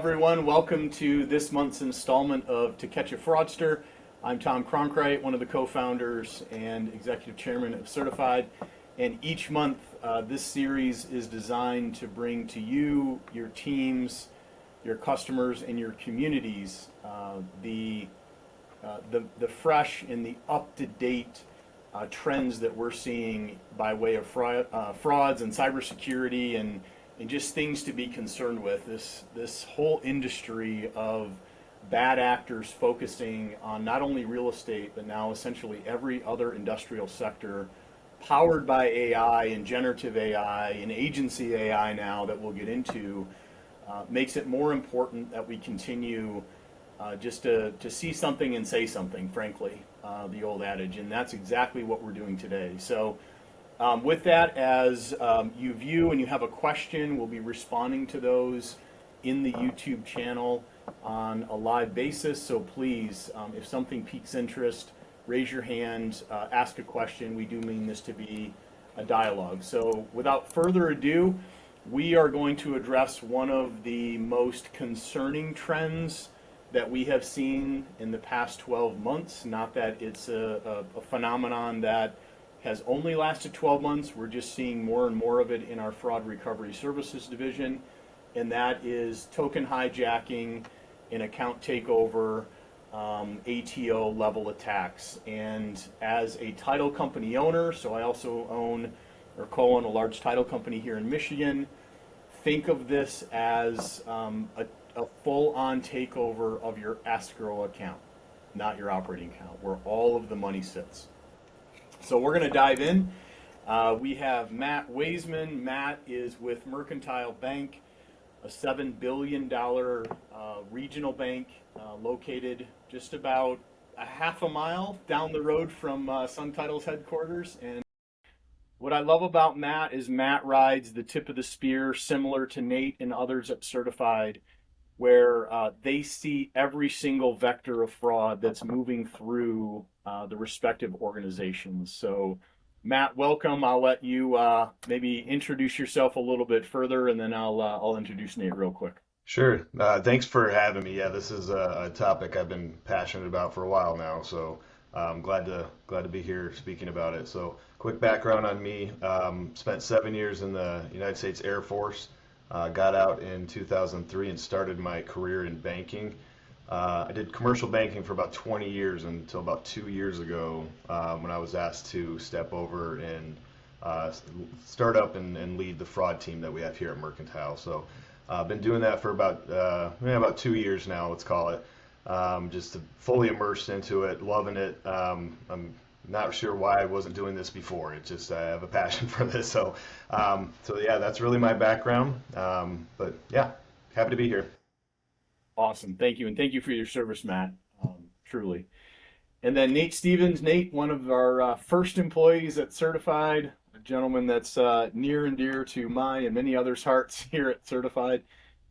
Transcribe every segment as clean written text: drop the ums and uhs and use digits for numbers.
everyone. Welcome to this month's installment of To Catch a Fraudster. I'm Tom Cronkright, one of the co-founders and executive chairman of CertifID. And each month, this series is designed to bring to you, your teams, your customers, and your communities the fresh and the up-to-date trends that we're seeing by way of frauds and cybersecurity and just things to be concerned with. This whole industry of bad actors focusing on not only real estate, but now essentially every other industrial sector, powered by AI and generative AI and agency AI now that we'll get into, makes it more important that we continue just to see something and say something, frankly, the old adage. And that's exactly what we're doing today. So with that, as you view and you have a question, we'll be responding to those in the YouTube channel on a live basis. So please, if something piques interest, raise your hand, ask a question. We do mean this to be a dialogue. So without further ado, we are going to address one of the most concerning trends that we have seen in the past 12 months. Not that it's a phenomenon that has only lasted 12 months. We're just seeing more and more of it in our fraud recovery services division, and that is token hijacking and account takeover, ATO level attacks. And as a title company owner, so I also own or co-own a large title company here in Michigan, think of this as a full-on takeover of your escrow account, not your operating account, where all of the money sits. So we're going to dive in. We have Matt Waisman. Matt is with Mercantile Bank, a $7 billion regional bank located just about a half a mile down the road from Sun Title's headquarters. And what I love about Matt is Matt rides the tip of the spear, similar to Nate and others at CertifID, where they see every single vector of fraud that's moving through the respective organizations. So Matt, welcome. I'll let you maybe introduce yourself a little bit further, and then I'll introduce Nate real quick. Sure. Thanks for having me. Yeah, this is a topic I've been passionate about for a while now, so I'm glad to be here speaking about it. So quick background on me. Spent 7 years in the United States Air Force. Got out in 2003 and started my career in banking. I did commercial banking for about 20 years until about 2 years ago when I was asked to step over and start up and lead the fraud team that we have here at Mercantile. So I've been doing that for about 2 years now, let's call it. Just fully immersed into it, loving it. I'm not sure why I wasn't doing this before. It's just I have a passion for this. So yeah, that's really my background. But yeah, happy to be here. Awesome. Thank you. And thank you for your service, Matt. Truly. And then Nate Stevens. Nate, one of our first employees at CertifID, a gentleman that's near and dear to my and many others' hearts here at CertifID.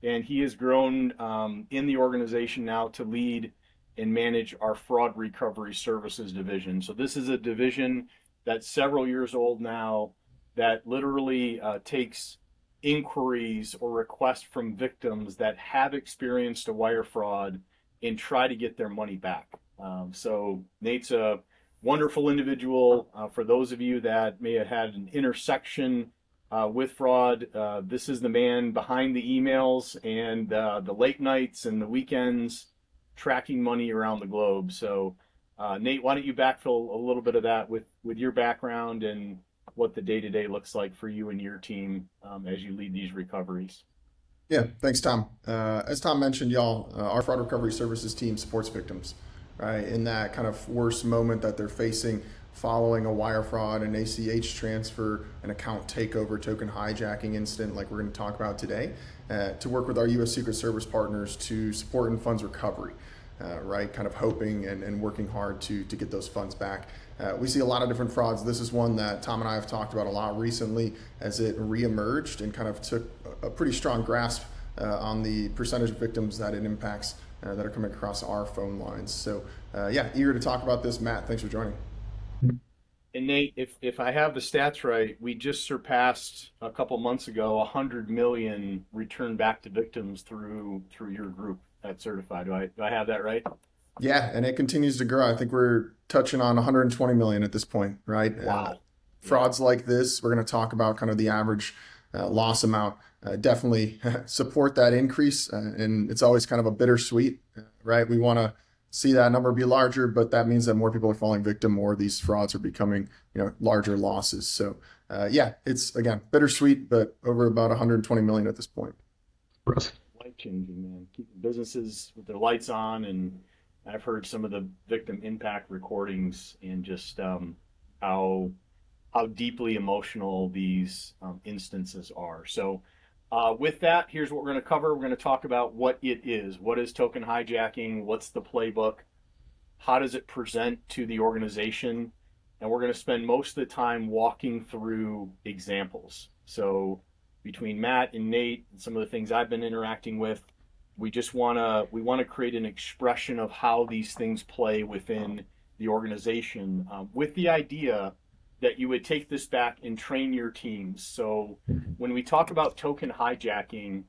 And he has grown in the organization now to lead and manage our fraud recovery services division. So this is a division that's several years old now that literally takes inquiries or requests from victims that have experienced a wire fraud and try to get their money back. So Nate's a wonderful individual. For those of you that may have had an intersection with fraud, this is the man behind the emails and the late nights and the weekends tracking money around the globe. So Nate, why don't you backfill a little bit of that with your background and what the day-to-day looks like for you and your team as you lead these recoveries. Yeah, thanks, Tom. As Tom mentioned, y'all, our fraud recovery services team supports victims, right, in that kind of worst moment that they're facing following a wire fraud, an ACH transfer, an account takeover, token hijacking incident like we're going to talk about today, to work with our U.S. Secret Service partners to support in funds recovery, right, kind of hoping and working hard to get those funds back. We see a lot of different frauds. This is one that Tom and I have talked about a lot recently as it reemerged and kind of took a pretty strong grasp on the percentage of victims that it impacts that are coming across our phone lines. So yeah, eager to talk about this. Matt, thanks for joining. And Nate, if I have the stats right, we just surpassed a couple months ago 100 million returned back to victims through your group at Certified. Do I have that right? Yeah, and it continues to grow. I think we're touching on 120 million at this point, right? Wow. Yeah. Frauds like this, we're going to talk about kind of the average loss amount. Definitely support that increase, and it's always kind of a bittersweet, right? We want to see that number be larger, but that means that more people are falling victim, more of these frauds are becoming, larger losses. So, yeah, it's again bittersweet, but over about 120 million at this point. Russ. Life changing, man. Keeping businesses with their lights on, and I've heard some of the victim impact recordings and just how deeply emotional these instances are. So, with that, here's what we're going to cover. We're going to talk about what it is. What is token hijacking? What's the playbook? How does it present to the organization? And we're going to spend most of the time walking through examples. So between Matt and Nate and some of the things I've been interacting with, we want to create an expression of how these things play within the organization, with the idea that you would take this back and train your teams. So when we talk about token hijacking,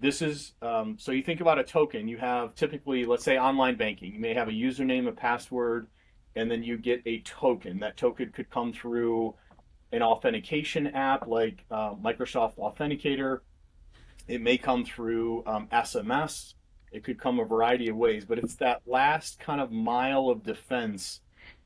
this is, so you think about a token, you have typically, let's say online banking, you may have a username, a password, and then you get a token. That token could come through an authentication app like Microsoft Authenticator. It may come through SMS. It could come a variety of ways, but it's that last kind of mile of defense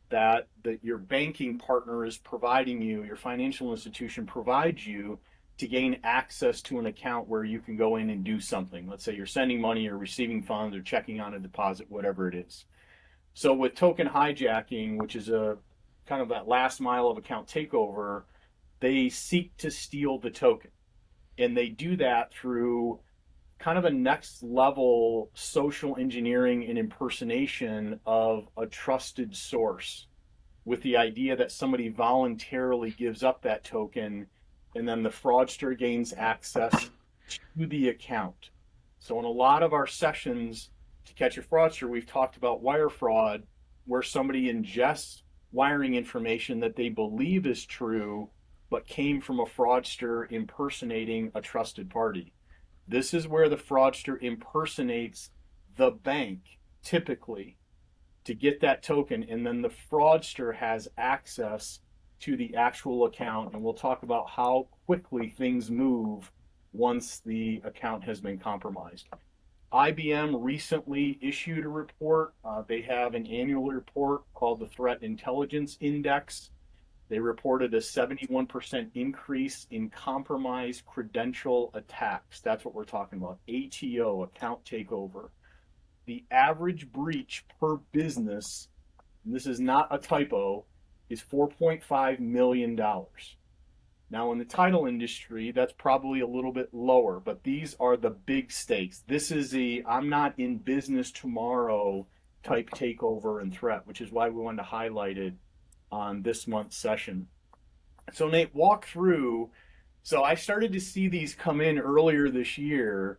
that your banking partner is providing you, your financial institution provides you to gain access to an account where you can go in and do something. Let's say you're sending money or receiving funds or checking on a deposit, whatever it is. So with token hijacking, which is a kind of that last mile of account takeover, they seek to steal the token. And they do that through kind of a next level social engineering and impersonation of a trusted source, with the idea that somebody voluntarily gives up that token and then the fraudster gains access to the account. So in a lot of our sessions to catch a fraudster, we've talked about wire fraud, where somebody ingests wiring information that they believe is true but came from a fraudster impersonating a trusted party. This is where the fraudster impersonates the bank, typically, to get that token, and then the fraudster has access to the actual account, and we'll talk about how quickly things move once the account has been compromised. IBM recently issued a report. They have an annual report called the Threat Intelligence Index. They reported a 71% increase in compromised credential attacks. That's what we're talking about. ATO, account takeover. The average breach per business, and this is not a typo, is $4.5 million. Now in the title industry, that's probably a little bit lower, but these are the big stakes. This is I'm not in business tomorrow type takeover and threat, which is why we wanted to highlight it on this month's session. So Nate, walk through. So I started to see these come in earlier this year,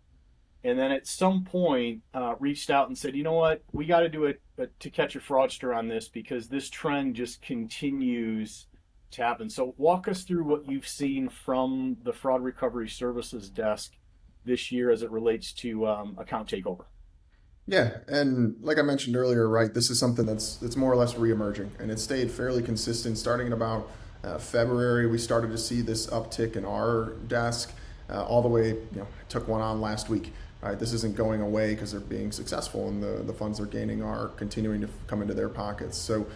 and then at some point reached out and said, you know what, we got to do it to catch a fraudster on this, because this trend just continues to happen. So walk us through what you've seen from the Fraud Recovery Services desk this year as it relates to account takeover. Yeah, and like I mentioned earlier, right, this is something that's more or less reemerging, and it stayed fairly consistent. Starting in about February, we started to see this uptick in our desk, all the way, took one on last week. Right, this isn't going away because they're being successful, and the funds they're gaining are continuing to come into their pockets. So,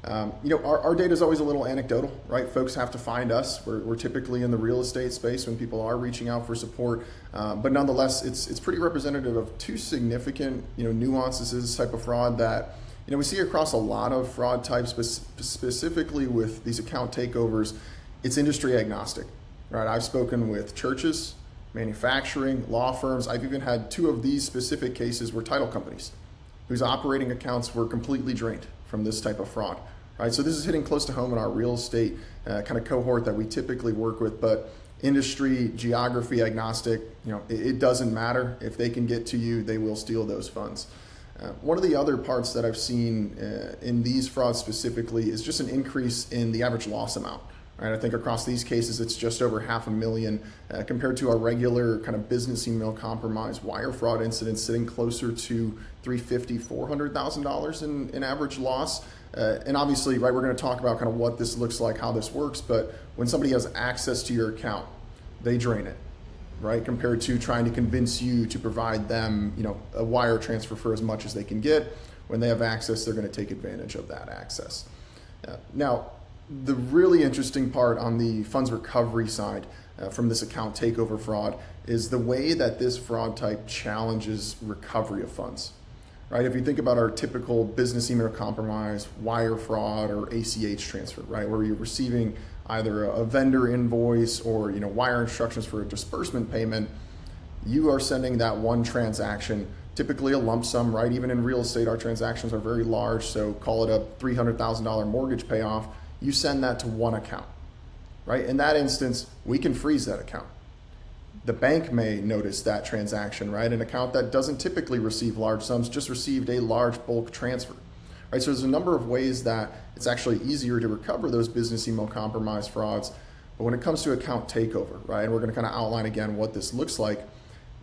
our data is always a little anecdotal, right? Folks have to find us. We're typically in the real estate space when people are reaching out for support, but nonetheless, it's pretty representative of two significant, nuances of this type of fraud that, we see across a lot of fraud types, but specifically with these account takeovers, it's industry agnostic, right? I've spoken with churches, manufacturing, law firms. I've even had two of these specific cases where title companies whose operating accounts were completely drained from this type of fraud. Right, so this is hitting close to home in our real estate kind of cohort that we typically work with, but industry, geography agnostic, it doesn't matter. If they can get to you, they will steal those funds. One of the other parts that I've seen in these frauds specifically is just an increase in the average loss amount. Right, I think across these cases it's just over $500,000 compared to our regular kind of business email compromise wire fraud incidents sitting closer to $350,000, $400,000 in average loss. And obviously, right, we're going to talk about kind of what this looks like, how this works. But when somebody has access to your account, they drain it, right? Compared to trying to convince you to provide them, a wire transfer for as much as they can get. When they have access, they're going to take advantage of that access. Now, the really interesting part on the funds recovery side from this account takeover fraud is the way that this fraud type challenges recovery of funds. Right? If you think about our typical business email compromise, wire fraud, or ACH transfer, right, where you're receiving either a vendor invoice or wire instructions for a disbursement payment, you are sending that one transaction, typically a lump sum, right? Even in real estate, our transactions are very large, so call it a $300,000 mortgage payoff. You send that to one account, right? In that instance, we can freeze that account. The bank may notice that transaction, right? An account that doesn't typically receive large sums just received a large bulk transfer, right? So there's a number of ways that it's actually easier to recover those business email compromise frauds. But when it comes to account takeover, right, and we're going to kind of outline again what this looks like,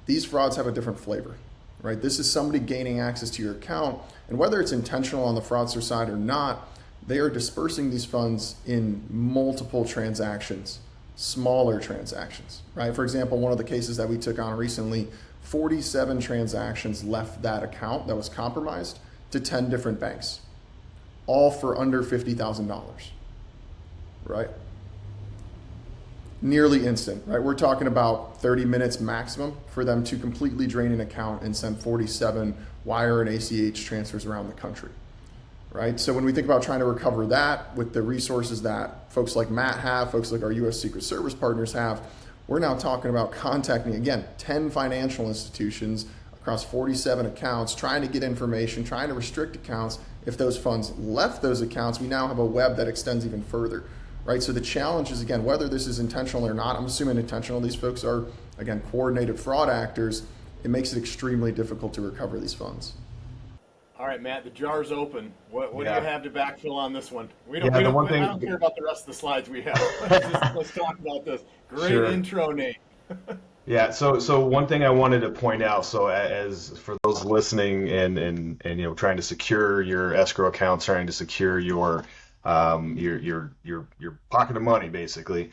these frauds have a different flavor, right? This is somebody gaining access to your account, and whether it's intentional on the fraudster side or not, they are dispersing these funds in multiple transactions, smaller transactions, right? For example, one of the cases that we took on recently, 47 transactions left that account that was compromised to 10 different banks, all for under $50,000, right? Nearly instant, right? We're talking about 30 minutes maximum for them to completely drain an account and send 47 wire and ACH transfers around the country. Right? So when we think about trying to recover that with the resources that folks like Matt have, folks like our U.S. Secret Service partners have, we're now talking about contacting, again, 10 financial institutions across 47 accounts, trying to get information, trying to restrict accounts. If those funds left those accounts, we now have a web that extends even further. Right? So the challenge is, again, whether this is intentional or not, I'm assuming intentional. These folks are, again, coordinated fraud actors. It makes it extremely difficult to recover these funds. All right, Matt, the jar's open. What do you have to backfill on this one? I don't care about the rest of the slides we have. Let's talk about this. Great intro, Nate. Yeah, so one thing I wanted to point out, so as for those listening and trying to secure your escrow accounts, trying to secure your pocket of money, basically.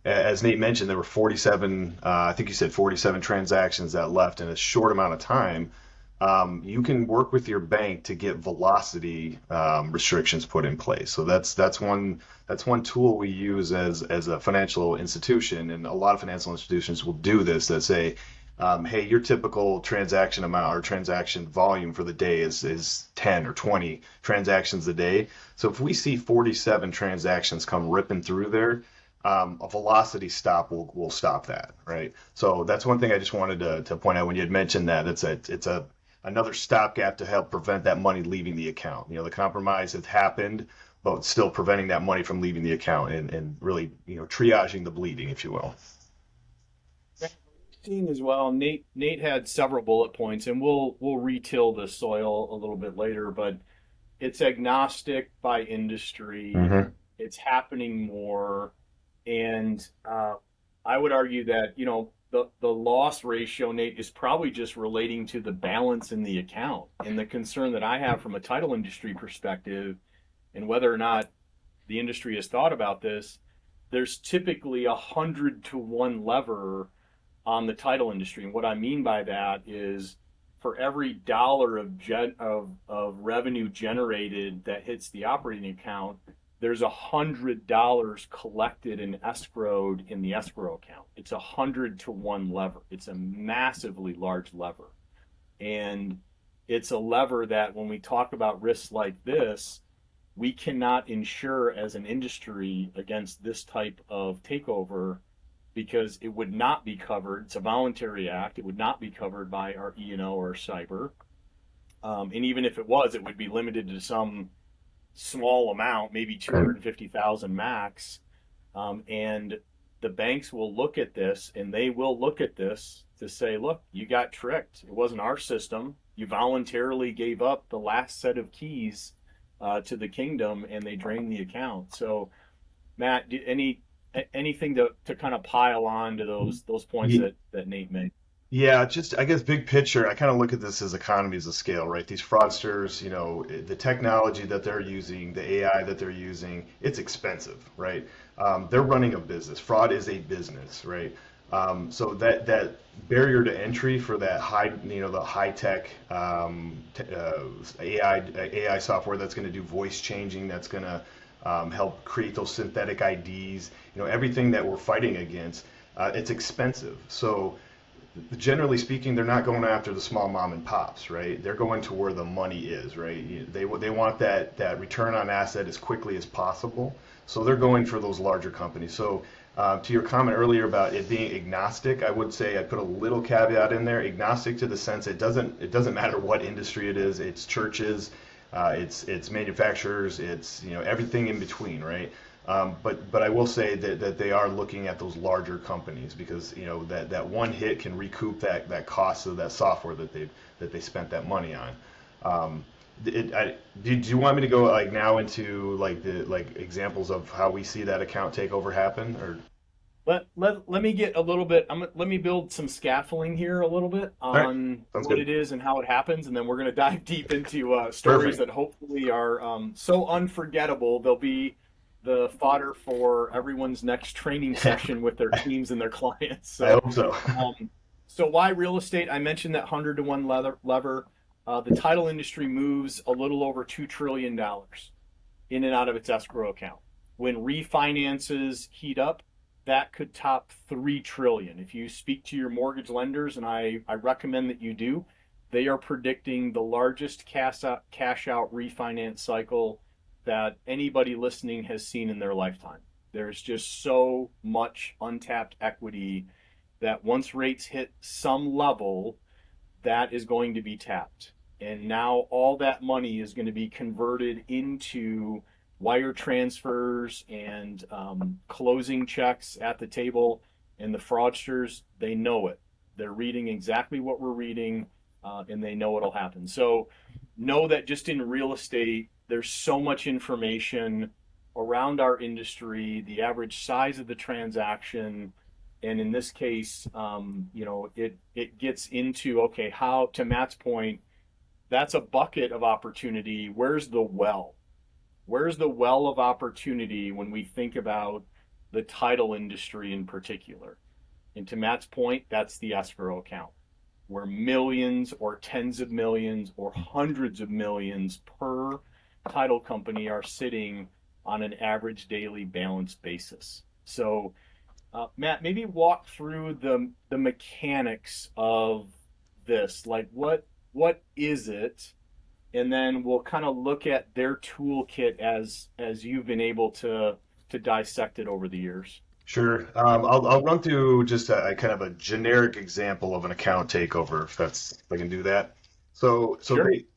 As Nate mentioned, there were 47, I think you said 47 transactions that left in a short amount of time. You can work with your bank to get velocity restrictions put in place. So that's one tool we use as a financial institution, and a lot of financial institutions will do this. That say, hey, your typical transaction amount or transaction volume for the day is 10 or 20 transactions a day. So if we see 47 transactions come ripping through there, a velocity stop will stop that, right? So that's one thing I just wanted to point out when you had mentioned that it's another stopgap to help prevent that money leaving the account. The compromise has happened, but still preventing that money from leaving the account and really, triaging the bleeding, if you will. Seen as well, Nate had several bullet points, and we'll retill the soil a little bit later, but it's agnostic by industry. Mm-hmm. It's happening more, and I would argue that the loss ratio, Nate, is probably just relating to the balance in the account. And the concern that I have from a title industry perspective, and whether or not the industry has thought about this, there's typically 100-to-1 lever on the title industry. And what I mean by that is for every dollar of revenue generated that hits the operating account, there's $100 collected and escrowed in the escrow account. It's 100-to-1 lever. It's a massively large lever. And it's a lever that when we talk about risks like this, we cannot insure as an industry against this type of takeover because it would not be covered. It's a voluntary act. It would not be covered by our E&O or cyber. And even if it was, it would be limited to some small amount, maybe 250,000 max. And the banks will look at this, and they will look at this to say, look, you got tricked. It wasn't our system. You voluntarily gave up the last set of keys to the kingdom, and they drained the account. So, Matt, anything to kind of pile on to those points that Nate made? Yeah, just I guess big picture, I kind of look at this as economies of scale, right? These fraudsters, the technology that they're using, the AI that they're using, it's expensive, right? They're running a business. Fraud is a business, right? So that barrier to entry for that the high tech AI software that's going to do voice changing, that's going to help create those synthetic IDs, everything that we're fighting against, it's expensive. So generally speaking, they're not going after the small mom and pops, right? They're going to where the money is, right? They want that return on asset as quickly as possible. So they're going for those larger companies. So to your comment earlier about it being agnostic, I would say I'd put a little caveat in there. Agnostic to the sense it doesn't matter what industry it is. It's churches, it's manufacturers, it's everything in between, right? But I will say that they are looking at those larger companies because that one hit can recoup that cost of that software that they spent that money on. Do you want me to go now into the examples of how we see that account takeover happen or? Let me get a little bit. Let me build some scaffolding here a little bit All right, on sounds what good. it is and how it happens, and then we're going to dive deep into stories Perfect. that hopefully are so unforgettable they'll be the fodder for everyone's next training session with their teams and their clients. I hope so. Um, so why real estate? I mentioned that 100 to 1 lever. The title industry moves a little over $2 trillion in and out of its escrow account. When refinances heat up, that could top 3 trillion. If you speak to your mortgage lenders, and I recommend that you do, they are predicting the largest cash out refinance cycle that anybody listening has seen in their lifetime. There's just so much untapped equity that once rates hit some level, that is going to be tapped. And now all that money is going to be converted into wire transfers and closing checks at the table. And the fraudsters, they know it. They're reading exactly what we're reading, and they know what'll happen. So know that just in real estate, there's so much information around our industry, the average size of the transaction, and in this case, it gets into, okay, how, to Matt's point, that's a bucket of opportunity. Where's the well? Where's the well of opportunity when we think about the title industry in particular? And to Matt's point, that's the escrow account, where millions or tens of millions or hundreds of millions per title company are sitting on an average daily balance basis. So, Matt, maybe walk through the mechanics of this. Like, what is it? And then we'll kind of look at their toolkit as you've been able to dissect it over the years. Sure. I'll run through just a kind of a generic example of an account takeover, if I can do that. Sure.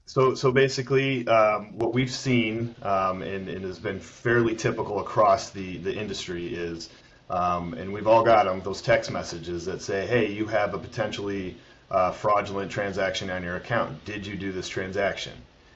So basically, what we've seen and has been fairly typical across the industry is, and we've all got them, those text messages that say, "Hey, you have a potentially fraudulent transaction on your account. Did you do this transaction?"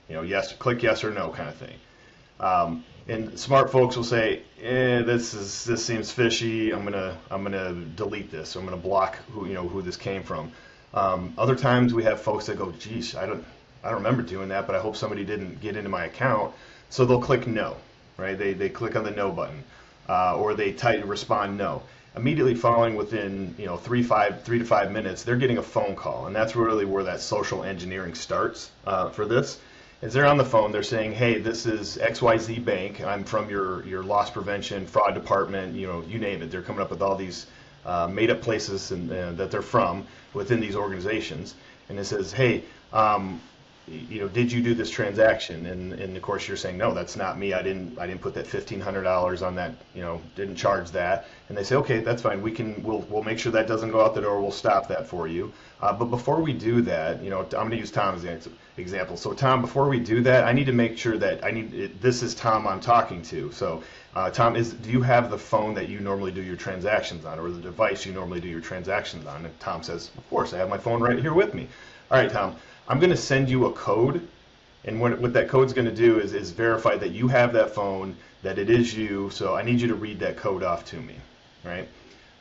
Yes, click yes or no kind of thing. And smart folks will say, this seems fishy. I'm gonna delete this. I'm gonna block who this came from. Other times we have folks that go, geez, I don't remember doing that, but I hope somebody didn't get into my account. So they'll click no, right? They click on the no button, or they type respond no. Immediately following, within 3 to 5 minutes, they're getting a phone call, and that's really where that social engineering starts for this. As they're on the phone, they're saying, "Hey, this is XYZ Bank. I'm from your loss prevention fraud department. You name it." They're coming up with all these made-up places that they're from within these organizations, and it says, "Hey, did you do this transaction?" And of course, you're saying, "No, that's not me. I didn't put that $1,500 on that. Didn't charge that." And they say, "Okay, that's fine. We'll make sure that doesn't go out the door. We'll stop that for you. But before we do that, I'm going to use Tom's example. So Tom, before we do that, I need to make sure that this is Tom I'm talking to. So Tom, do you have the phone that you normally do your transactions on, or the device you normally do your transactions on?" And Tom says, "Of course, I have my phone right here with me." "All right, Tom. I'm going to send you a code, and what that code's going to do is verify that you have that phone, that it is you, so I need you to read that code off to me, right?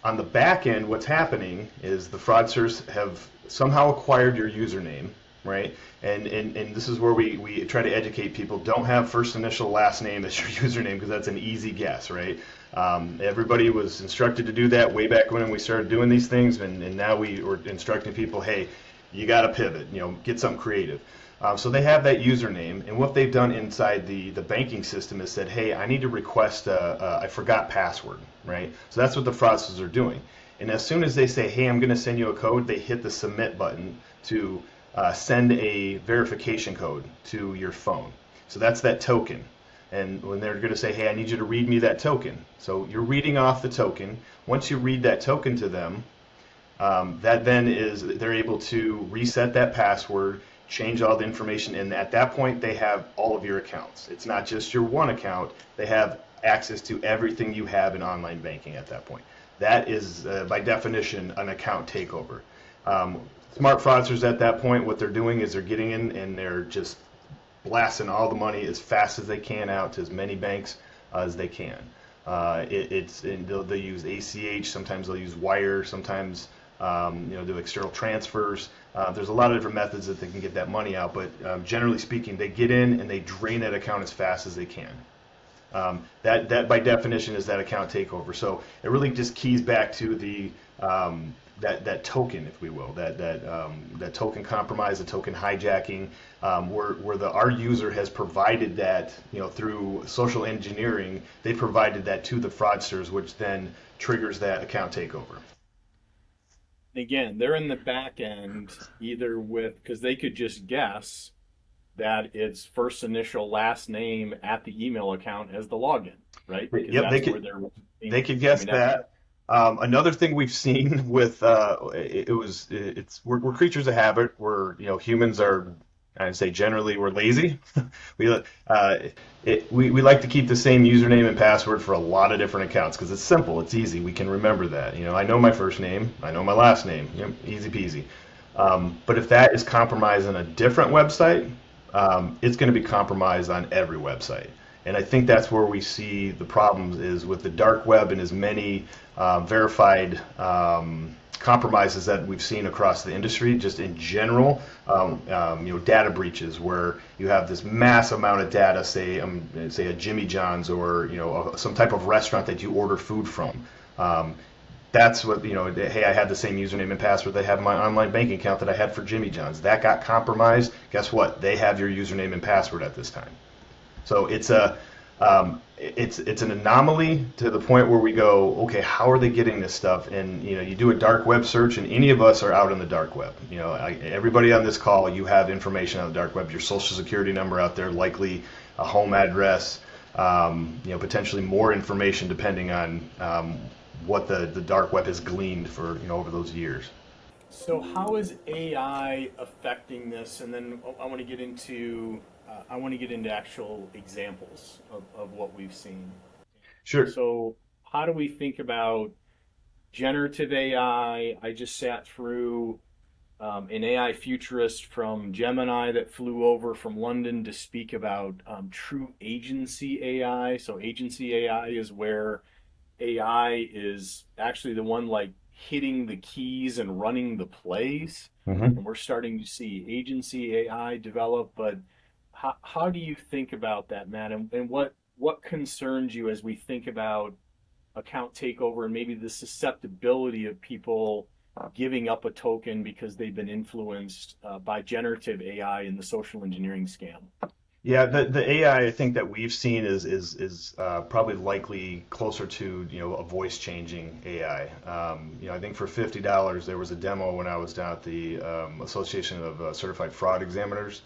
On the back end, what's happening is the fraudsters have somehow acquired your username, right? And this is where we try to educate people. Don't have first initial last name as your username, because that's an easy guess, right? Everybody was instructed to do that way back when we started doing these things, and now we're instructing people, hey, you got to pivot, get something creative. So they have that username, and what they've done inside the banking system is said, hey, I need to request I forgot password, right? So that's what the fraudsters are doing. And as soon as they say, hey, I'm going to send you a code, they hit the submit button to send a verification code to your phone. So that's that token. And when they're going to say, hey, I need you to read me that token. So you're reading off the token. Once you read that token to them, that then is, they're able to reset that password, change all the information, and at that point they have all of your accounts. It's not just your one account. They have access to everything you have in online banking at that point. That is, by definition, an account takeover. Smart fraudsters at that point, what they're doing is they're getting in and they're just blasting all the money as fast as they can out to as many banks as they can. They'll use ACH, sometimes they'll use wire, sometimes do external transfers. There's a lot of different methods that they can get that money out, but generally speaking, they get in and they drain that account as fast as they can. That by definition is that account takeover. So it really just keys back to the that token, if we will, that token compromise, the token hijacking, where our user has provided that, through social engineering, they provided that to the fraudsters, which then triggers that account takeover. Again, they're in the back end either because they could just guess that it's first initial last name at the email account as the login, right? Because Yep, they could guess that. Another thing we've seen with we're creatures of habit. Humans are, I'd say generally we're lazy. we like to keep the same username and password for a lot of different accounts because it's simple, it's easy. We can remember that. I know my first name, I know my last name. Easy peasy. But if that is compromised on a different website, it's going to be compromised on every website. And I think that's where we see the problems is with the dark web and as many verified compromises that we've seen across the industry, just in general, data breaches where you have this mass amount of data, say a Jimmy John's or some type of restaurant that you order food from. That's what, hey, I had the same username and password that I have in my online banking account that I had for Jimmy John's. That got compromised. Guess what? They have your username and password at this time. So it's an anomaly to the point where we go, okay, how are they getting this stuff? And you do a dark web search, and any of us are out on the dark web. Everybody on this call, you have information on the dark web. Your social security number out there, likely a home address, potentially more information depending on what the dark web has gleaned for over those years. So how is AI affecting this? And then I want to get into actual examples of what we've seen. Sure. So how do we think about generative AI? I just sat through an AI futurist from Gemini that flew over from London to speak about true agency AI. So agency AI is where AI is actually the one hitting the keys and running the plays. Mm-hmm. And we're starting to see agency AI develop, but how do you think about that, Matt? And what concerns you as we think about account takeover and maybe the susceptibility of people giving up a token because they've been influenced by generative AI in the social engineering scam? Yeah, the AI I think that we've seen is probably likely closer to a voice changing AI. I think for $50 there was a demo when I was down at the Association of Certified Fraud Examiners.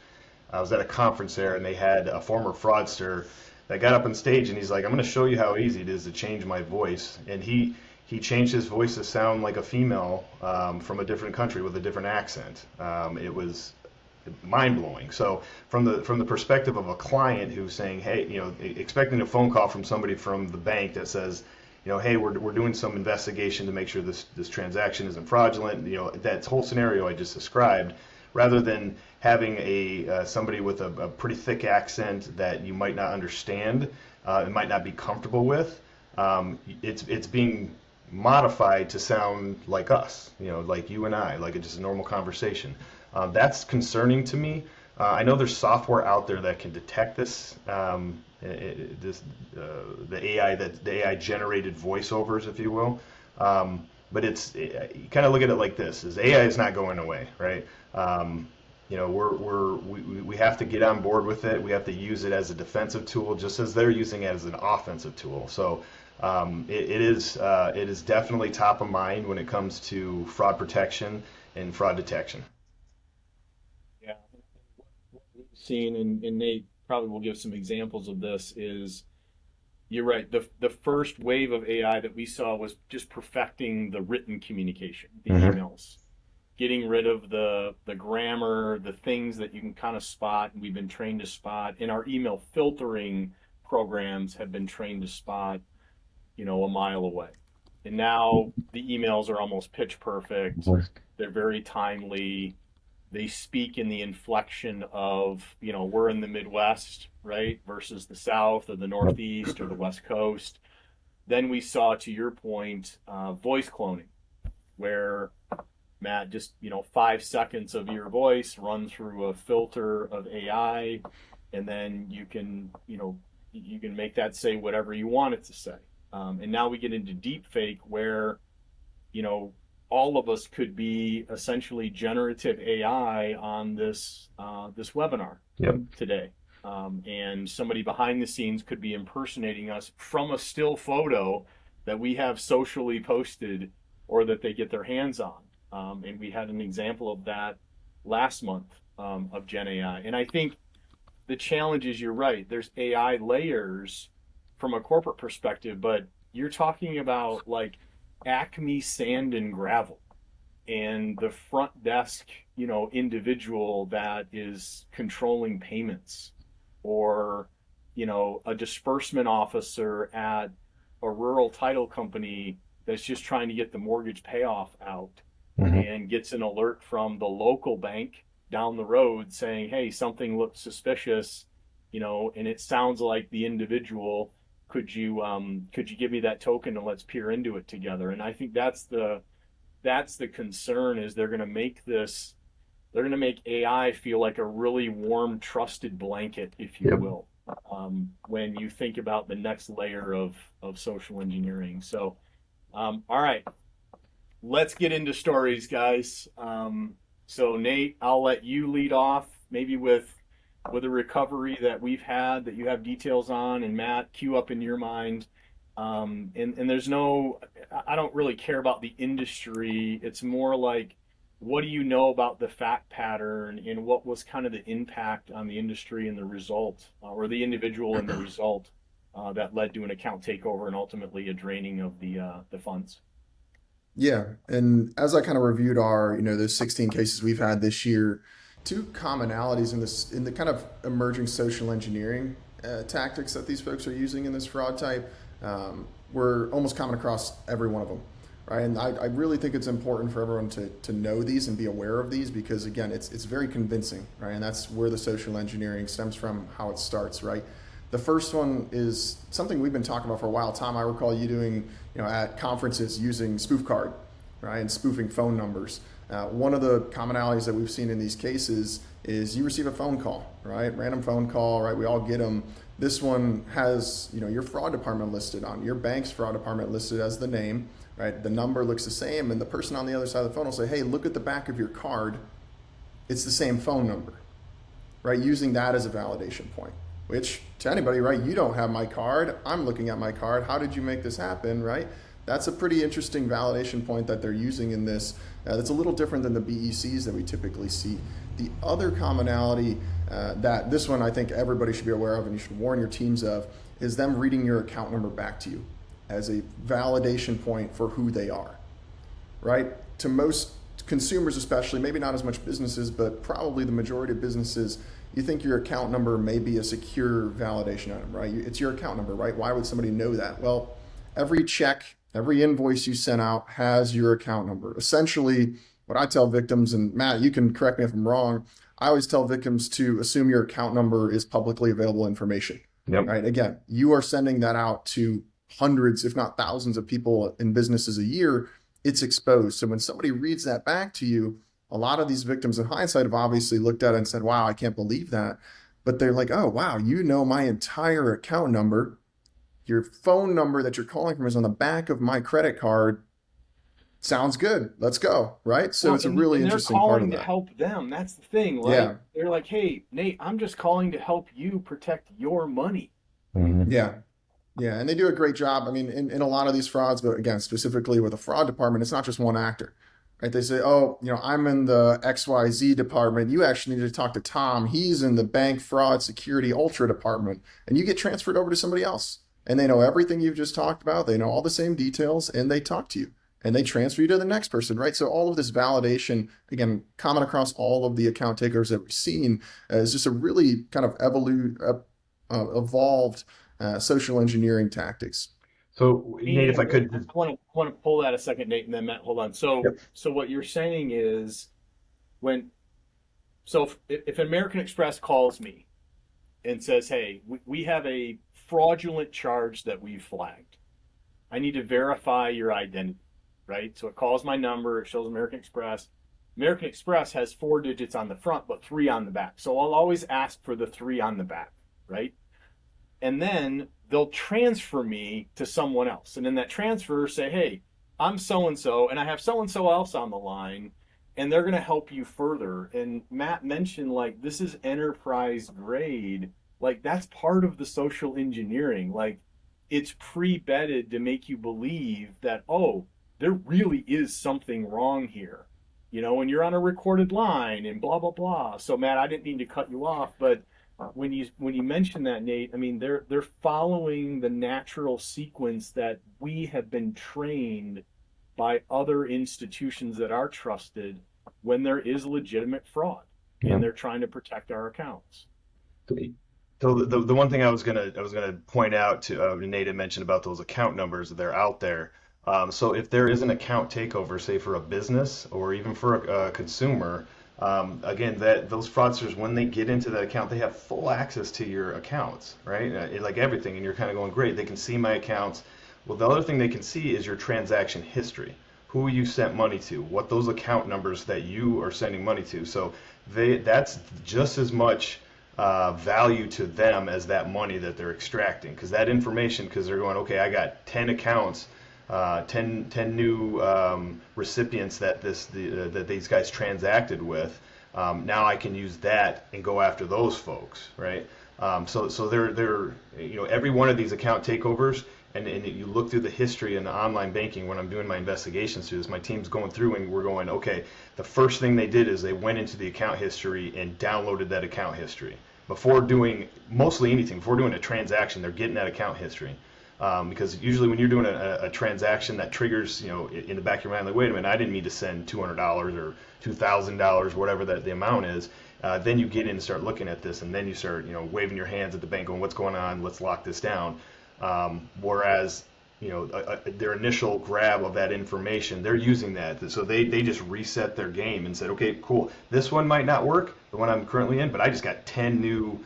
I was at a conference there, and they had a former fraudster that got up on stage, and he's like, I'm going to show you how easy it is to change my voice. And he changed his voice to sound like a female from a different country with a different accent. It was mind-blowing. So from the perspective of a client who's saying, hey, expecting a phone call from somebody from the bank that says, hey, we're doing some investigation to make sure this transaction isn't fraudulent, that whole scenario I just described, rather than having somebody with a pretty thick accent that you might not understand and might not be comfortable with. It's being modified to sound like us, like you and I, like it's just a normal conversation. That's concerning to me. I know there's software out there that can detect this, the AI generated voiceovers, if you will. But you kind of look at it like this: is AI is not going away, right? We have to get on board with it. We have to use it as a defensive tool, just as they're using it as an offensive tool. So it is definitely top of mind when it comes to fraud protection and fraud detection. Yeah. What we've seen, and Nate probably will give some examples of this, is you're right. The first wave of AI that we saw was just perfecting the written communication, the emails, getting rid of the grammar, the things that you can kind of spot, and we've been trained to spot. And our email filtering programs have been trained to spot, a mile away. And now the emails are almost pitch perfect. They're very timely. They speak in the inflection of, we're in the Midwest, right, versus the South or the Northeast or the West Coast. Then we saw, to your point, voice cloning, where Matt, just 5 seconds of your voice run through a filter of AI, and then you can make that say whatever you want it to say. And now we get into deep fake, where all of us could be essentially generative AI on this webinar today. And somebody behind the scenes could be impersonating us from a still photo that we have socially posted or that they get their hands on. And we had an example of that last month of Gen AI. And I think the challenge is, you're right, there's AI layers from a corporate perspective, but you're talking about like Acme Sand and Gravel and the front desk, individual that is controlling payments, or, a disbursement officer at a rural title company that's just trying to get the mortgage payoff out and gets an alert from the local bank down the road saying, hey, something looks suspicious, and it sounds like the individual. Could you give me that token and let's peer into it together? And I think that's the concern, is they're going to make AI feel like a really warm, trusted blanket, if you will, when you think about the next layer of social engineering. So, all right, let's get into stories, guys. So Nate, I'll let you lead off, maybe with a recovery that we've had that you have details on, and Matt, cue up in your mind. And there's I don't really care about the industry. It's more like, what do you know about the fact pattern, and what was kind of the impact on the industry and the result, or the individual and the result that led to an account takeover and ultimately a draining of the funds? Yeah, and as I kind of reviewed those 16 cases we've had this year, two commonalities in the kind of emerging social engineering tactics that these folks are using in this fraud type were almost common across every one of them, right? And I really think it's important for everyone to know these and be aware of these, because again, it's very convincing, right? And that's where the social engineering stems from, how it starts, right? The first one is something we've been talking about for a while. Tom, I recall you doing, at conferences, using spoof card, right, and spoofing phone numbers. One of the commonalities that we've seen in these cases is you receive a phone call, right? Random phone call, right? We all get them. This one has, your fraud department listed on, your bank's fraud department listed as the name, right? The number looks the same, and the person on the other side of the phone will say, hey, look at the back of your card. It's the same phone number, right? Using that as a validation point, which to anybody, right? You don't have my card. I'm looking at my card. How did you make this happen, right? That's a pretty interesting validation point that they're using in this. That's a little different than the BECs that we typically see. The other commonality that this one I think everybody should be aware of and you should warn your teams of is them reading your account number back to you as a validation point for who they are, right? To most consumers especially, maybe not as much businesses, but probably the majority of businesses, you think your account number may be a secure validation item, right? It's your account number, right? Why would somebody know that? Well, every check, every invoice you send out has your account number. Essentially, what I tell victims, and Matt, you can correct me if I'm wrong, I always tell victims to assume your account number is publicly available information, Yep. right? Again, you are sending that out to hundreds, if not thousands of people in businesses a year. It's exposed. So when somebody reads that back to you, a lot of these victims in hindsight have obviously looked at it and said, wow, I can't believe that. But they're like, oh, wow, you know my entire account number. Your phone number that you're calling from is on the back of my credit card. Sounds good. Let's go. Right. So Well, it's a really and interesting they're part calling of to that. help them. That's the thing. Like Yeah. they're like, hey, Nate, I'm just calling to help you protect your money. Mhm. Yeah. Yeah. And they do a great job. I mean, in a lot of these frauds, but again, specifically with a fraud department, it's not just one actor, right? They say, oh, I'm in the XYZ department. You actually need to talk to Tom. He's in the bank fraud security ultra department. And you get transferred over to somebody else. And they know everything you've just talked about. They know all the same details and they talk to you and they transfer you to the next person, right? So all of this validation, again, common across all of the account takers that we've seen, is just a really kind of evolved social engineering tactics. So Nate, if I could, I want to pull that a second, Nate, and then Matt, hold on. So Yep. so what you're saying is when so if American Express calls me and says, hey, we have a fraudulent charge that we've flagged. I need to verify your identity, right? So it calls my number, it shows American Express. American Express has 4 digits on the front, but 3 on the back. So I'll always ask for the 3 on the back, right? And then they'll transfer me to someone else. And in that transfer, say, hey, I'm so and so, and I have so and so else on the line, and they're going to help you further. And Matt mentioned, like, this is enterprise grade. Like, that's part of the social engineering. Like, it's pre-bedded to make you believe that, oh, there really is something wrong here. And you're on a recorded line and blah, blah, blah. So, Matt, I didn't mean to cut you off, but when you mention that, Nate, I mean they're following the natural sequence that we have been trained by other institutions that are trusted when there is legitimate fraud Yeah. and they're trying to protect our accounts. So the one thing I was gonna point out to Nate had mentioned about those account numbers that are out there. So if there is an account takeover, say for a business or even for a consumer, again, that those fraudsters, when they get into that account, they have full access to your accounts, right? Like everything, and you're kind of going, great, they can see my accounts. Well, the other thing they can see is your transaction history, who you sent money to, what those account numbers that you are sending money to. So that's just as much value to them as that money that they're extracting, because that information, because they're going, okay, I got 10 accounts, 10 new recipients that that these guys transacted with. Now I can use that and go after those folks, right? So they're every one of these account takeovers, and you look through the history in the online banking. When I'm doing my investigations through this, my team's going through and we're going, okay, the first thing they did is they went into the account history and downloaded that account history before doing mostly anything. Before doing a transaction, they're getting that account history. Because usually when you're doing a transaction that triggers, in the back of your mind, like, wait a minute, I didn't mean to send $200 or $2,000, whatever the amount is. Then you get in and start looking at this, and then you start, waving your hands at the bank, going, what's going on? Let's lock this down. Whereas, their initial grab of that information, they're using that. So they just reset their game and said, okay, cool. This one might not work, the one I'm currently in, but I just got 10 new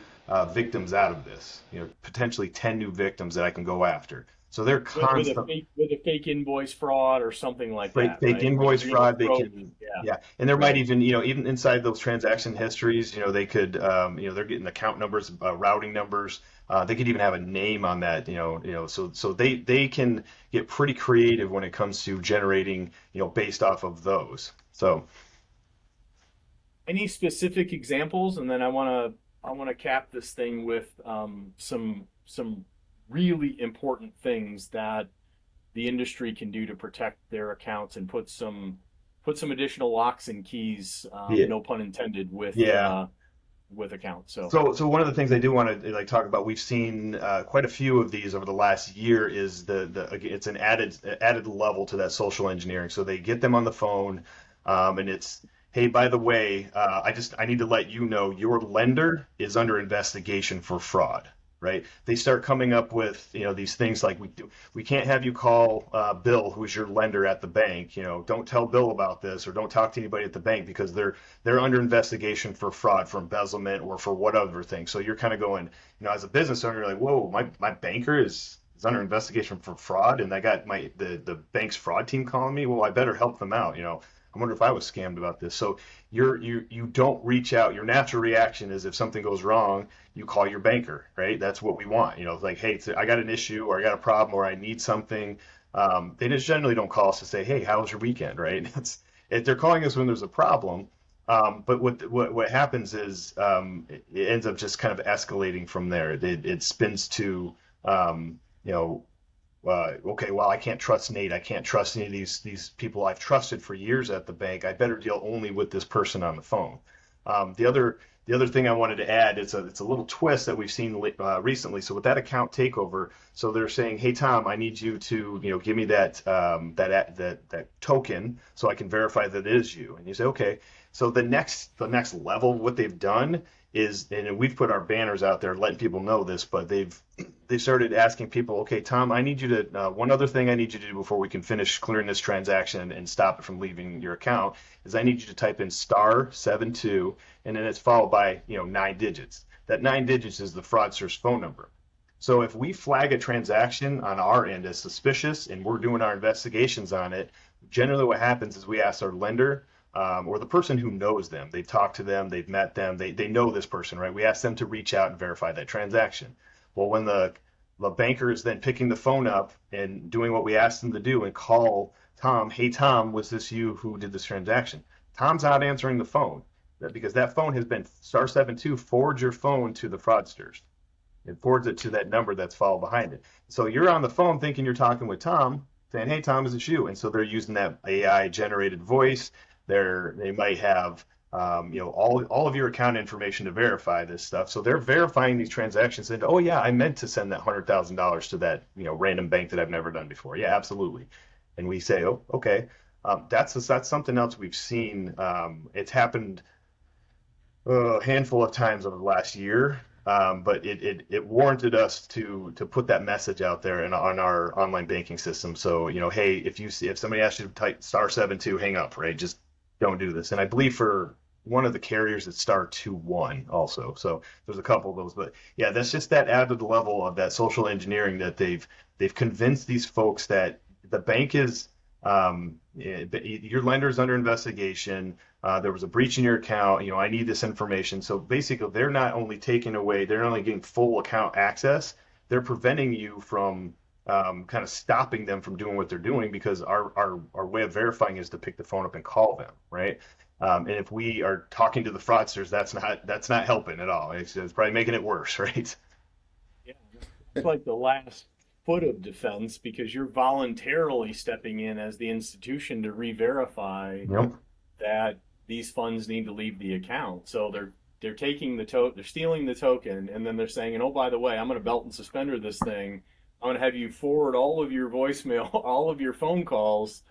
victims out of this, potentially 10 new victims that I can go after. So they're constant With a fake invoice fraud or something like that, fake right? invoice Like, fraud. They can, yeah. yeah, and there might Right. even, even inside those transaction histories, they could, they're getting account numbers, routing numbers. They could even have a name on that, so they can get pretty creative when it comes to generating, based off of those. So. Any specific examples? And then I want to cap this thing with some really important things that the industry can do to protect their accounts and put some additional locks and keys, Yeah. no pun intended, Yeah. with accounts. So So one of the things I do want to talk about, we've seen quite a few of these over the last year, is it's an added level to that social engineering. So they get them on the phone, and it's, hey, by the way, I need to let you know your lender is under investigation for fraud. right? They start coming up with, these things like we can't have you call Bill, who's your lender at the bank. Don't tell Bill about this, or don't talk to anybody at the bank because they're under investigation for fraud, for embezzlement, or for whatever thing. So you're kind of going, as a business owner, you're like, whoa, my banker is under investigation for fraud, and I got the bank's fraud team calling me. Well, I better help them out. I wonder if I was scammed about this. So you don't reach out. Your natural reaction is if something goes wrong, you call your banker, right? That's what we want. Like, hey, I got an issue, or I got a problem, or I need something. They just generally don't call us to say, hey, how was your weekend, right? They're calling us when there's a problem. But what happens is it ends up just kind of escalating from there. It spins to okay, well, I can't trust Nate. I can't trust any of these people I've trusted for years at the bank. I better deal only with this person on the phone. The other thing I wanted to add is it's a little twist that we've seen recently. So with that account takeover, so they're saying, hey Tom, I need you to give me that token so I can verify that it is you. And you say, okay. So the next level of what they've done is, and we've put our banners out there letting people know this, but they started asking people, okay, Tom, I need you to one other thing I need you to do before we can finish clearing this transaction and stop it from leaving your account is I need you to type in *72, and then it's followed by 9 digits. That 9 digits is the fraudster's phone number. So if we flag a transaction on our end as suspicious and we're doing our investigations on it, generally what happens is we ask our lender or the person who knows them. They've talked to them, they've met them, they know this person, right? We ask them to reach out and verify that transaction. Well, when the banker is then picking the phone up and doing what we asked them to do and call Tom, hey Tom, was this you who did this transaction? Tom's not answering the phone because that phone has been *72 forwards your phone to the fraudsters. It forwards it to that number that's followed behind it. So you're on the phone thinking you're talking with Tom, saying, hey Tom, is it you? And so they're using that AI generated voice. They might have all of your account information to verify this stuff. So they're verifying these transactions and, oh yeah, I meant to send that $100,000 to that random bank that I've never done before. Yeah, absolutely. And we say, oh, okay. That's something else we've seen. It's happened a handful of times over the last year, but it warranted us to put that message out there on our online banking system. So hey, if somebody asks you to type *72, hang up, right? Just don't do this. And I believe for one of the carriers it's *21 also. So there's a couple of those, but yeah, that's just that added level of that social engineering that they've convinced these folks that the bank is your lender's under investigation. There was a breach in your account. I need this information. So basically, they're not only getting full account access. They're preventing you from kind of stopping them from doing what they're doing because our way of verifying is to pick the phone up and call them, right? And if we are talking to the fraudsters, that's not helping at all. It's probably making it worse, right? Yeah, it's like the last foot of defense because you're voluntarily stepping in as the institution to re-verify Yep. that these funds need to leave the account. So they're taking they're stealing the token, and then they're saying, and oh, by the way, I'm going to belt and suspender this thing. I'm going to have you forward all of your voicemail, all of your phone calls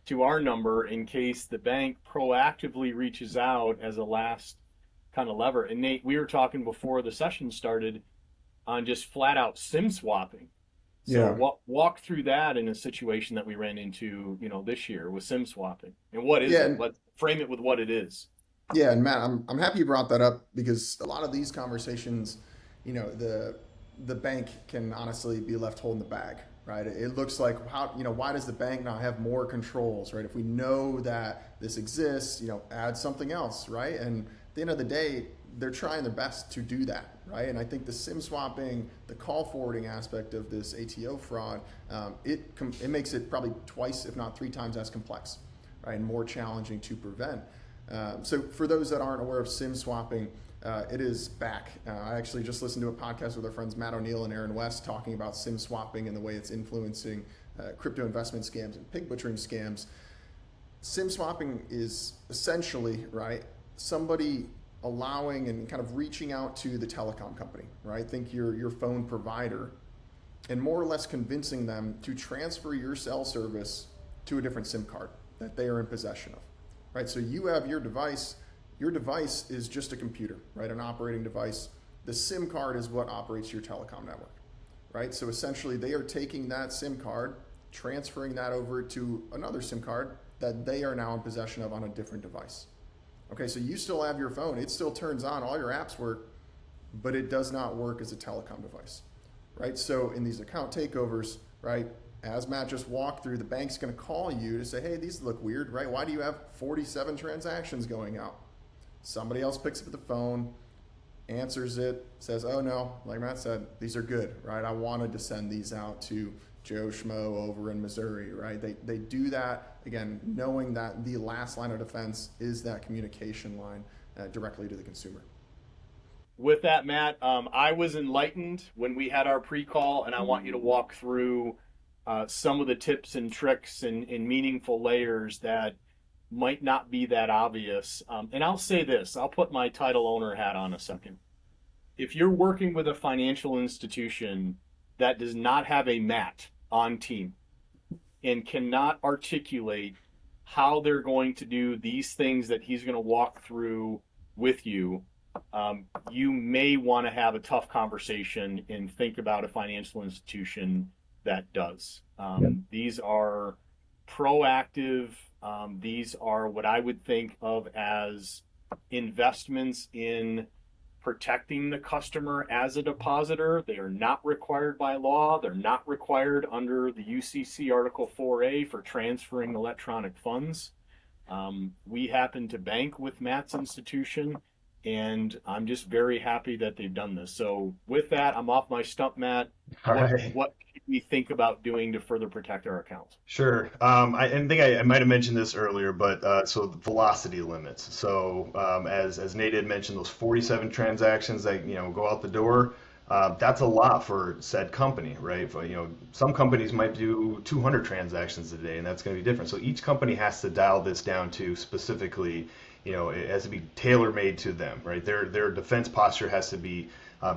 to our number in case the bank proactively reaches out as a last kind of lever. And Nate, we were talking before the session started on just flat out SIM swapping. So Yeah. walk through that in a situation that we ran into, this year with SIM swapping. And what is Yeah. it? Frame it with what it is. Yeah, and Matt, I'm happy you brought that up because a lot of these conversations, the bank can honestly be left holding the bag, right? It looks like why does the bank not have more controls, right? If we know that this exists, add something else, right? And at the end of the day, they're trying their best to do that, right? And I think the SIM swapping, the call forwarding aspect of this ATO fraud, it makes it probably twice, if not 3 times as complex, right? And more challenging to prevent. So for those that aren't aware of SIM swapping, it is back. I actually just listened to a podcast with our friends Matt O'Neill and Aaron West talking about SIM swapping and the way it's influencing crypto investment scams and pig butchering scams. SIM swapping is essentially, right, somebody allowing and kind of reaching out to the telecom company, right? Think your phone provider, and more or less convincing them to transfer your cell service to a different SIM card that they are in possession of, right? So you have your device is just a computer, right? An operating device The SIM card is what operates your telecom network, right? So essentially, they are taking that SIM card, transferring that over to another SIM card that they are now in possession of on a different device. Okay, so you still have your phone, it still turns on, all your apps work, but it does not work as a telecom device, right? So in these account takeovers, right, as Matt just walked through, the bank's going to call you to say, hey, these look weird, right? Why do you have 47 transactions going out? Somebody else picks up the phone, answers it, says, oh no, like Matt said, these are good, right? I wanted to send these out to Joe Schmo over in Missouri, right? They do that, again, knowing that the last line of defense is that communication line directly to the consumer. With that, Matt, I was enlightened when we had our pre-call, and I want you to walk through some of the tips and tricks and meaningful layers that might not be that obvious. And I'll say this, I'll put my title owner hat on a second. If you're working with a financial institution that does not have a Matt on team and cannot articulate how they're going to do these things that he's going to walk through with you, you may want to have a tough conversation and think about a financial institution that does. These are proactive. These are what I would think of as investments in protecting the customer as a depositor. They are not required by law. They're not required under the UCC Article 4A for transferring electronic funds. We happen to bank with Matt's institution, and I'm just very happy that they've done this. So with that, I'm off my stump, Matt. All right. What should we think about doing to further protect our accounts? Sure. I think I might have mentioned this earlier, but so the velocity limits. So as Nate had mentioned, those 47 transactions that go out the door, that's a lot for said company, right? Some companies might do 200 transactions a day, and that's going to be different. So each company has to dial this down to specifically, it has to be tailor-made to them, right? Their defense posture has to be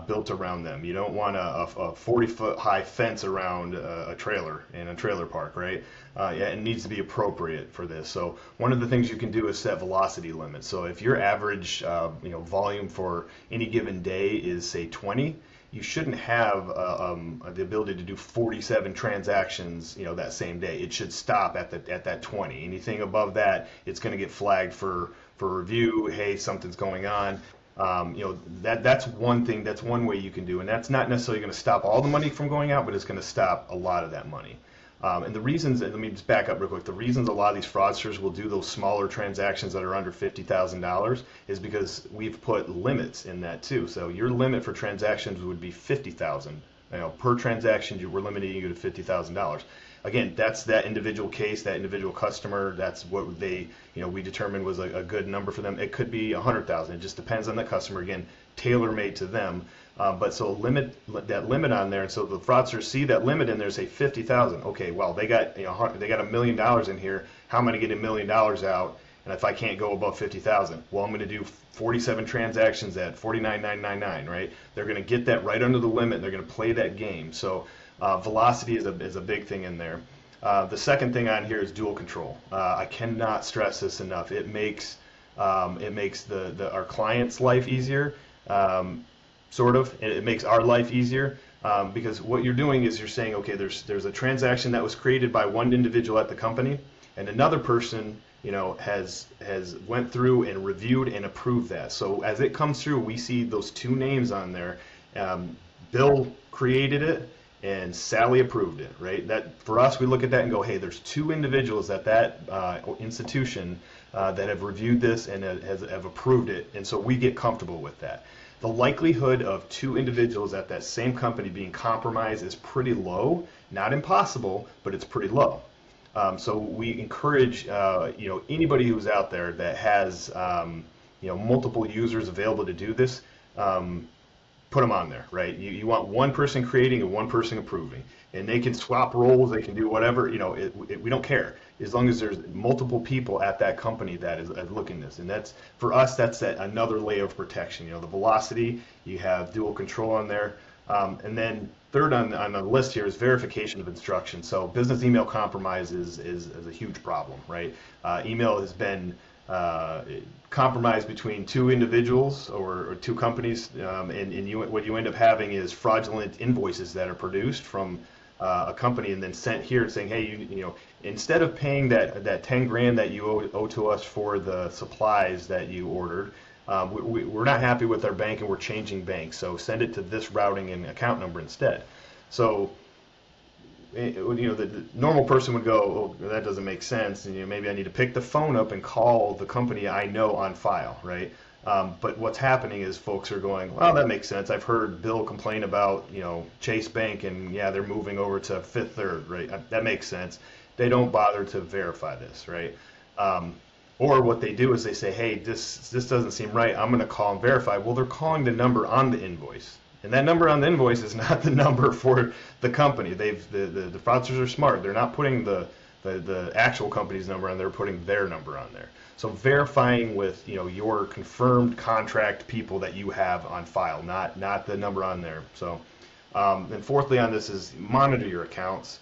built around them. You don't want a 40-foot high fence around a trailer in a trailer park, right? It needs to be appropriate for this. So one of the things you can do is set velocity limits. So if your average volume for any given day is, say, 20, you shouldn't have the ability to do 47 transactions that same day. It should stop at that 20. Anything above that, it's going to get flagged for review. Hey, something's going on. That's one thing. That's one way you can do, and that's not necessarily going to stop all the money from going out, but it's going to stop a lot of that money. And the reasons, and let me just back up real quick, the reasons a lot of these fraudsters will do those smaller transactions that are under $50,000 is because we've put limits in that too. So your limit for transactions would be $50,000. Per transaction, we're limiting you to $50,000. Again, that's that individual case, that individual customer. That's what we determined was a good number for them. It could be 100,000. It just depends on the customer. Again, tailor-made to them. But so that limit on there, and so the fraudsters see that limit in there, say 50,000. Okay, well they got $1 million in here. How am I going to get $1 million out? And if I can't go above 50,000, well, I'm going to do 47 transactions at 49,999, right? They're going to get that right under the limit. And they're going to play that game. So velocity is a big thing in there. The second thing on here is dual control. I cannot stress this enough. It makes our client's life easier. Sort of. It makes our life easier because what you're doing is you're saying, okay, there's a transaction that was created by one individual at the company, and another person, has went through and reviewed and approved that. So as it comes through, we see those two names on there. Bill created it, and Sally approved it, right? That for us, we look at that and go, hey, there's two individuals at that institution that have reviewed this and have approved it, and so we get comfortable with that. The likelihood of two individuals at that same company being compromised is pretty low. Not impossible, but it's pretty low. So we encourage anybody who's out there that has multiple users available to do this, put them on there, right? You want one person creating and one person approving, and they can swap roles, they can do whatever. We don't care as long as there's multiple people at that company that is looking at this, and that's for us. That's another layer of protection. The velocity, you have dual control on there, and then third on the list here is verification of instructions. So business email compromise is a huge problem, right? Email has been compromise between two individuals or two companies, and what you end up having is fraudulent invoices that are produced from a company and then sent here saying, hey, instead of paying that 10 grand that you owe to us for the supplies that you ordered, we're not happy with our bank and we're changing banks, so send it to this routing and account number instead. So the normal person would go, oh, that doesn't make sense, and maybe I need to pick the phone up and call the company I know on file, right? But what's happening is folks are going, well, that makes sense. I've heard Bill complain about Chase Bank, and yeah, they're moving over to Fifth Third, right? That makes sense. They don't bother to verify this, right? Or what they do is they say, hey, this doesn't seem right. I'm going to call and verify. Well, they're calling the number on the invoice. And that number on the invoice is not the number for the company. The fraudsters are smart. They're not putting the actual company's number on there, they're putting their number on there. So verifying with your confirmed contract people that you have on file, not the number on there. So and fourthly on this is monitor your accounts.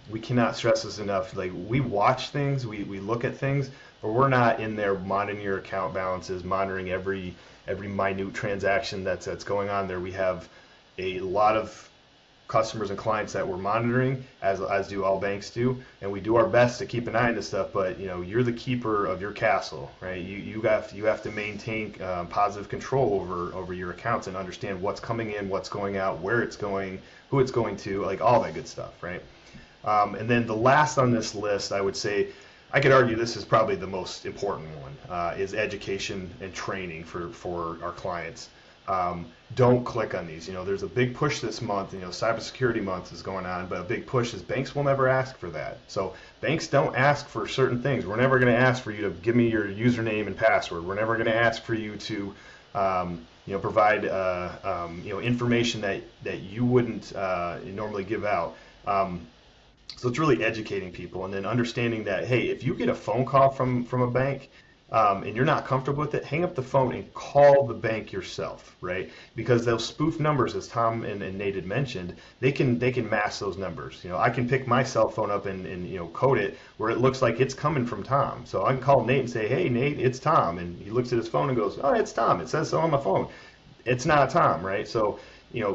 We cannot stress this enough. Like, we watch things, we look at things, but we're not in there monitoring your account balances, monitoring every minute transaction that's going on there. We have a lot of customers and clients that we're monitoring, as do all banks do, and we do our best to keep an eye on this stuff. But you're the keeper of your castle, right? You have to maintain positive control over your accounts and understand what's coming in, what's going out, where it's going, who it's going to, like all that good stuff, right? And then the last on this list, I would say, I could argue this is probably the most important one, is education and training for our clients. Don't click on these. There's a big push this month. Cybersecurity month is going on, but a big push is banks will never ask for that. So banks don't ask for certain things. We're never going to ask for you to give me your username and password. We're never going to ask for you to provide information that you wouldn't normally give out. So it's really educating people and then understanding that, hey, if you get a phone call from a bank and you're not comfortable with it, hang up the phone and call the bank yourself, right? Because those spoof numbers, as Tom and Nate had mentioned, they can mask those numbers. I can pick my cell phone up and code it where it looks like it's coming from Tom. So I can call Nate and say, hey, Nate, it's Tom. And he looks at his phone and goes, oh, it's Tom. It says so on my phone. It's not Tom, right? So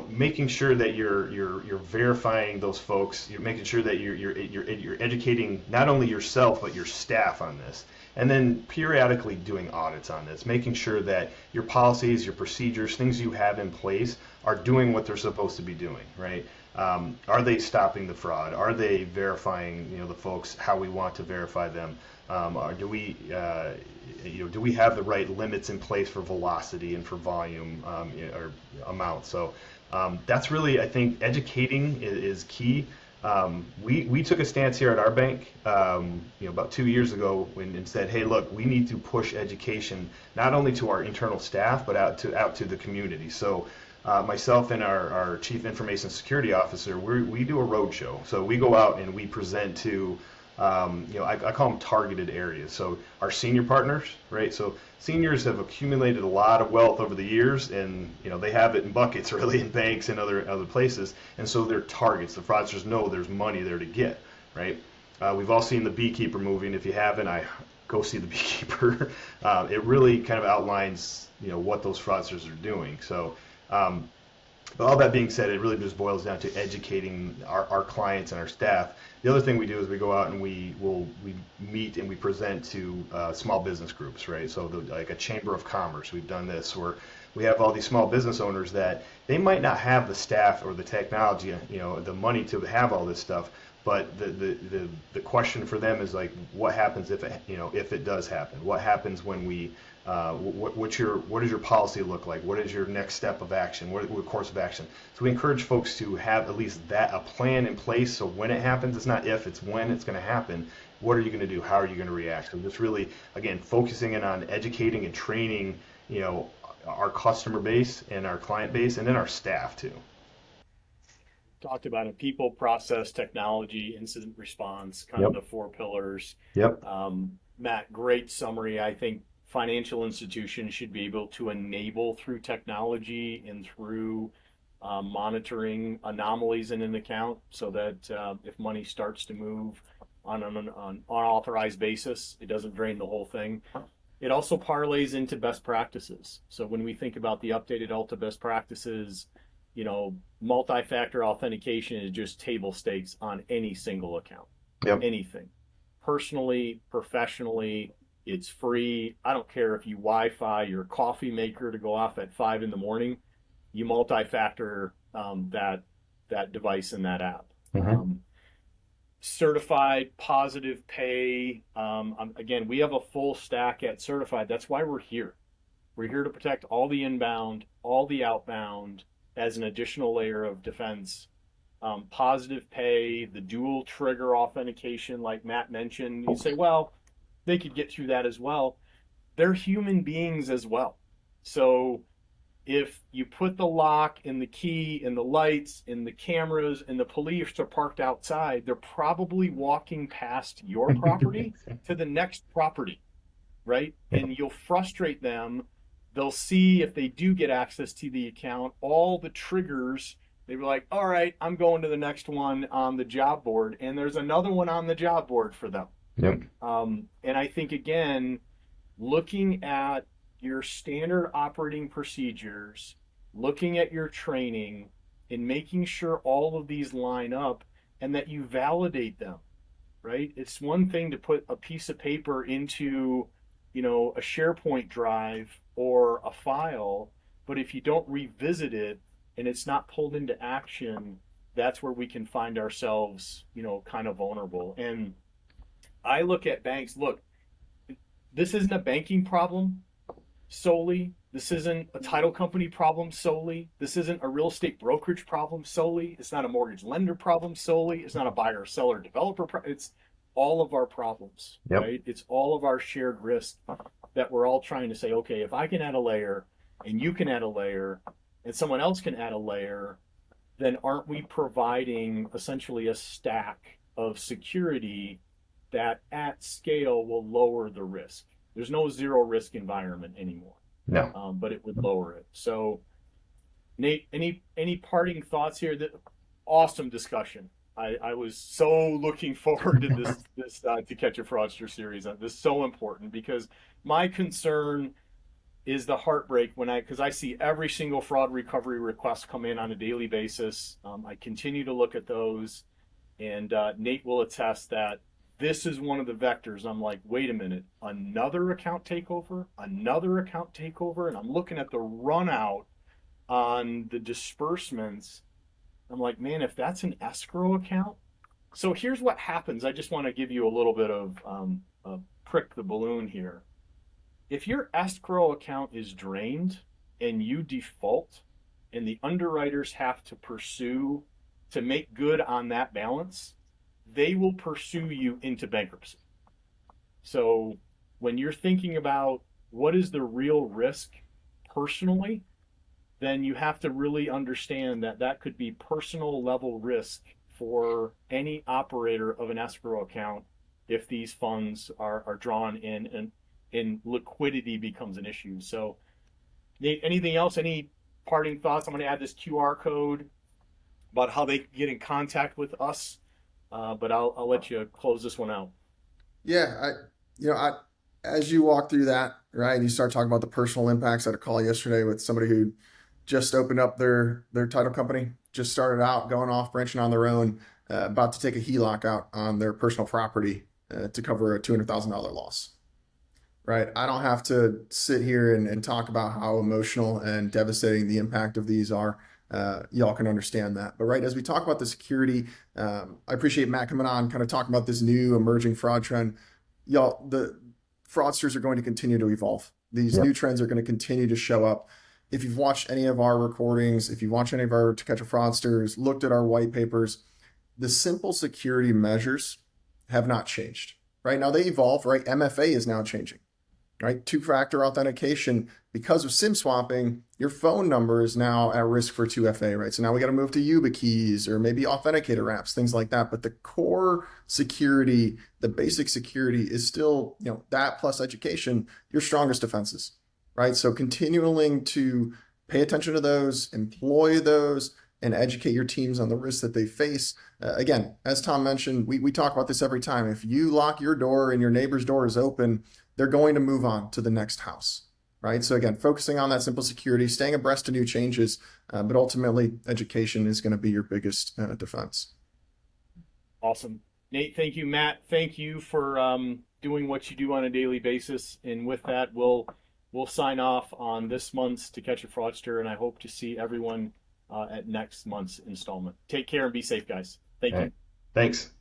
making sure that you're verifying those folks, you're making sure that you're educating not only yourself but your staff on this, and then periodically doing audits on this, making sure that your policies, your procedures, things you have in place are doing what they're supposed to be doing, right? Are they stopping the fraud? Are they verifying the folks how we want to verify them? Or do we have the right limits in place for velocity and for volume or amount? So that's really, I think, educating is key. We took a stance here at our bank about 2 years ago and said, hey, look, we need to push education not only to our internal staff but out to the community. So myself and our Chief Information Security Officer, we do a roadshow. So we go out and we present to I call them targeted areas. So our senior partners, right? So seniors have accumulated a lot of wealth over the years, and they have it in buckets, really, in banks and other places. And so they're targets. The fraudsters know there's money there to get, right? We've all seen the Beekeeper movie, and if you haven't, go see the Beekeeper. It really kind of outlines what those fraudsters are doing. So. But all that being said, it really just boils down to educating our clients and our staff. The other thing we do is we go out and we meet and we present to small business groups, right? So like a chamber of commerce, we've done this, where we have all these small business owners that they might not have the staff or the technology, the money to have all this stuff. But the question for them is like, what happens if it does happen? What happens when we what does your policy look like? What is your next step of action? What course of action? So we encourage folks to have at least a plan in place, so when it happens, it's not if, it's when it's going to happen. What are you going to do? How are you going to react? So just really, again, focusing in on educating and training, our customer base and our client base, and then our staff too. Talked about it: people, process, technology, incident response, kind of the four pillars. Yep. Matt, great summary. I think financial institutions should be able to enable through technology and through monitoring anomalies in an account, so that if money starts to move on an unauthorized basis. It doesn't drain the whole thing. It also parlays into best practices. So when we think about the updated Ulta best practices, multi-factor authentication is just table stakes on any single account. Yep. Anything. Personally, professionally, it's free. I don't care if you Wi-Fi your coffee maker to go off at 5 a.m. You multi-factor that device in that app. Mm-hmm. Certified, positive pay. Again, we have a full stack at Certified. That's why we're here. We're here to protect all the inbound, all the outbound as an additional layer of defense. Positive pay, the dual trigger authentication, like Matt mentioned. You say, well, they could get through that as well. They're human beings as well. So if you put the lock and the key and the lights and the cameras and the police are parked outside, they're probably walking past your property to the next property, right? And you'll frustrate them. They'll see if they do get access to the account, all the triggers. They were like, all right, I'm going to the next one on the job board. And there's another one on the job board for them. Yep. And I think, again, looking at your standard operating procedures, looking at your training, and making sure all of these line up and that you validate them, right? It's one thing to put a piece of paper into, a SharePoint drive or a file, but if you don't revisit it and it's not pulled into action, that's where we can find ourselves, kind of vulnerable. And I look at banks, this isn't a banking problem solely. This isn't a title company problem solely. This isn't a real estate brokerage problem solely. It's not a mortgage lender problem solely. It's not a buyer, seller, developer problem. It's all of our problems, Yep. right? It's all of our shared risk that we're all trying to say, okay, if I can add a layer and you can add a layer and someone else can add a layer, then aren't we providing essentially a stack of security that at scale will lower the risk? There's no zero risk environment anymore. No. But it would lower it. So, Nate, any parting thoughts here? Awesome discussion. I was so looking forward to this To Catch a Fraudster series. This is so important because my concern is the heartbreak because I see every single fraud recovery request come in on a daily basis. I continue to look at those, and Nate will attest that this is one of the vectors. I'm like, wait a minute, another account takeover, and I'm looking at the run out on the disbursements. I'm like, man, if that's an escrow account. So here's what happens. I just want to give you a little bit of prick the balloon here. If your escrow account is drained and you default and the underwriters have to pursue to make good on that balance, they will pursue you into bankruptcy. So when you're thinking about what is the real risk personally, then you have to really understand that could be personal level risk for any operator of an escrow account if these funds are drawn in and liquidity becomes an issue. So Nate, anything else? Any parting thoughts? I'm going to add this QR code about how they get in contact with us. But I'll let you close this one out. Yeah, as you walk through that, right, and you start talking about the personal impacts. I had a call yesterday with somebody who just opened up their title company, just started out, going off, branching on their own, about to take a HELOC out on their personal property to cover a $200,000 loss. Right, I don't have to sit here and talk about how emotional and devastating the impact of these are. Y'all can understand that. But right, as we talk about the security, I appreciate Matt coming on, kind of talking about this new emerging fraud trend. Y'all, the fraudsters are going to continue to evolve. These new trends are going to continue to show up. If you've watched any of our recordings, if you've watched any of our To Catch a Fraudsters, looked at our white papers, the simple security measures have not changed. Right now, they evolve. Right, MFA is now changing. Right, two-factor authentication, because of SIM swapping, your phone number is now at risk for 2FA, right? So now we got to move to YubiKeys or maybe authenticator apps, things like that. But the core security, the basic security is still, that plus education, your strongest defenses, right? So continuing to pay attention to those, employ those, and educate your teams on the risks that they face. Again, as Tom mentioned, we talk about this every time. If you lock your door and your neighbor's door is open, they're going to move on to the next house, right? So again, focusing on that simple security, staying abreast of new changes, but ultimately education is going to be your biggest defense. Awesome. Nate, thank you. Matt, thank you for doing what you do on a daily basis. And with that, we'll sign off on this month's To Catch a Fraudster, and I hope to see everyone at next month's installment. Take care and be safe, guys. Thank you. Thanks.